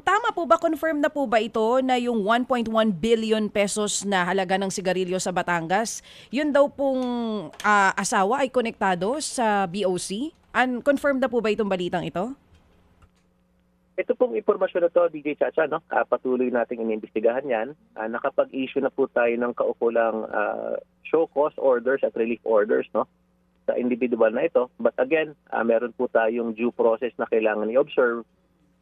Tama po ba, confirm na po ba ito na yung 1.1 billion pesos na halaga ng sigarilyo sa Batangas, yun daw pong asawa ay konektado sa BOC? Confirm na po ba itong balitang ito? Ito pong impormasyon na to, DJ Chacha, no? Patuloy nating inimbestigahan yan. Nakapag-issue na po tayo ng kaukulang show cause orders at relief orders, no, sa individual na ito. But again, meron po tayong due process na kailangan i-observe.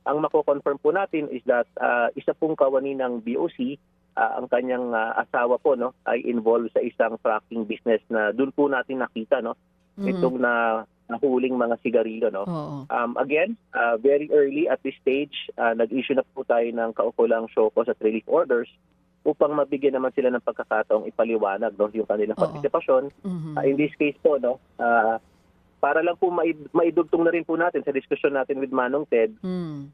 Ang mako-confirm po natin is that isa pong kawani ng BOC, ang kanyang asawa po, no, ay involved sa isang fracking business na doon po natin nakita, no, itong nahuling mga sigarilyo, no. Again, very early at this stage, nag-issue na po tayo ng kaukulang show cause at relief orders upang mabigyan naman sila ng pagkakataong ipaliwanag, no, yung kanilang partisipasyon. In this case po, no, para lang po maidugtong na rin po natin sa diskusyon natin with Manong Ted,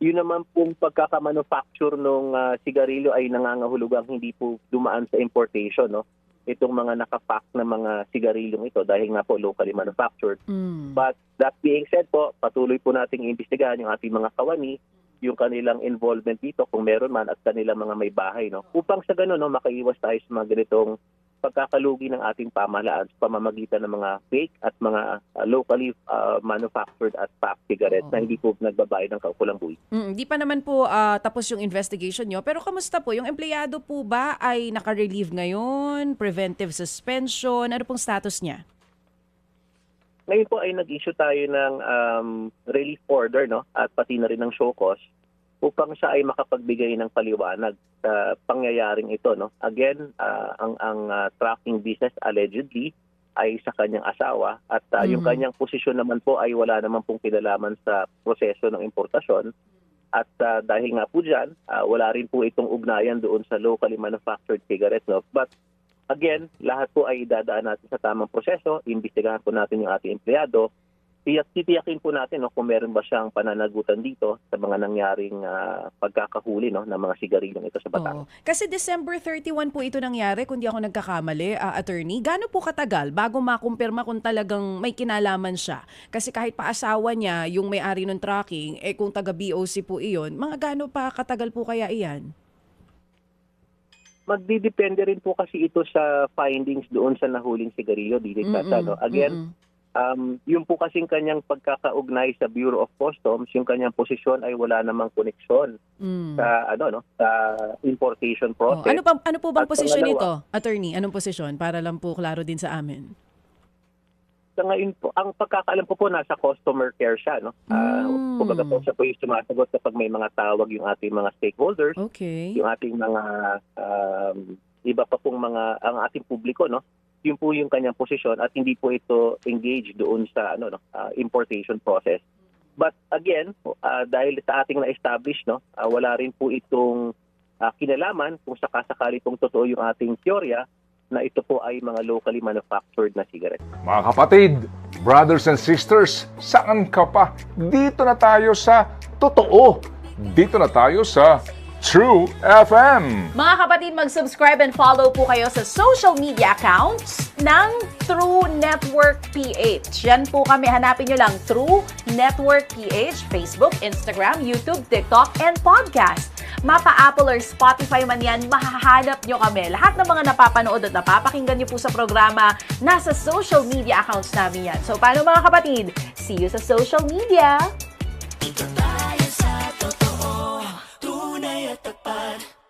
yun naman pong pagkakamanufacture ng sigarilyo ay nangangahulugang hindi po dumaan sa importation, no, itong mga nakapack na mga sigarilyong ito dahil nga po locally manufactured. But that being said po, patuloy po nating iimbestigahan yung ating mga kawani, yung kanilang involvement dito kung meron man at kanilang mga may bahay, no, upang sa gano'n, no, makaiwas tayo sa mga ganitong pagkakalugi ng ating pamahalaan sa pamamagitan ng mga fake at mga locally manufactured at packed cigarettes na hindi po nagbabayad ng kaukulang buwis. Di pa naman po tapos yung investigation nyo. Pero kamusta po? Yung empleyado po ba ay naka-relieve ngayon? Preventive suspension? Ano pong status niya? Ngayon po ay nag-issue tayo ng relief order, no, at pati na rin ng show cause upang siya ay makapagbigay ng paliwanag sa pangyayaring ito, no. Again, ang tracking business allegedly ay sa kanyang asawa at yung kanyang posisyon naman po ay wala naman pong kinalaman sa proseso ng importasyon. At dahil nga po dyan, wala rin po itong ugnayan doon sa locally manufactured cigarettes, no. But again, lahat po ay dadaan natin sa tamang proseso, imbestigahan po natin yung ating empleyado, titiyakin po natin, no, kung meron ba siyang pananagutan dito sa mga nangyaring pagkakahuli, no, ng mga sigarilyong ito sa Batangas. Kasi December 31 po ito nangyari, kung di ako nagkakamali, attorney. Gaano po katagal bago makumpirma kung talagang may kinalaman siya? Kasi kahit pa asawa niya, yung may-ari ng tracking, kung taga-BOC po iyon, mga gaano pa katagal po kaya iyan? Magdidepende rin po kasi ito sa findings doon sa nahuling sigarilyo, Dili Tata, no? Again, yung po kasing kanyang pagkakaugnay sa Bureau of Customs, yung kanyang posisyon ay wala namang koneksyon sa sa importation process. Ano po bang posisyon nito, attorney? Anong posisyon para lang po klaro din sa amin? Sa ngayon po, ang pagkakaalam ko po nasa customer care siya, no. Kumbaga po siya po yung sumasagot kapag may mga tawag yung ating mga stakeholders, yung ating mga iba pa pong mga ang ating publiko, no. Yun po yung kanyang posisyon at hindi po ito engaged doon sa importation process. But again, dahil sa ating na-establish, no, wala rin po itong kinalaman kung sakasakali pong totoo yung ating teorya na ito po ay mga locally manufactured na cigarettes. Mga kapatid, brothers and sisters, saan ka pa? Dito na tayo sa totoo. Dito na tayo sa True FM. Mga kapatid, mag-subscribe and follow po kayo sa social media accounts ng True Network PH. Yan po kami, hanapin nyo lang True Network PH, Facebook, Instagram, YouTube, TikTok, and podcast. Mapa Apple or Spotify man yan, mahahanap nyo kami. Lahat ng mga napapanood at napapakinggan nyo po sa programa, nasa social media accounts namin yan. So, paano mga kapatid? See you sa social media! Dito tayo sa totoo, tunay at tapat.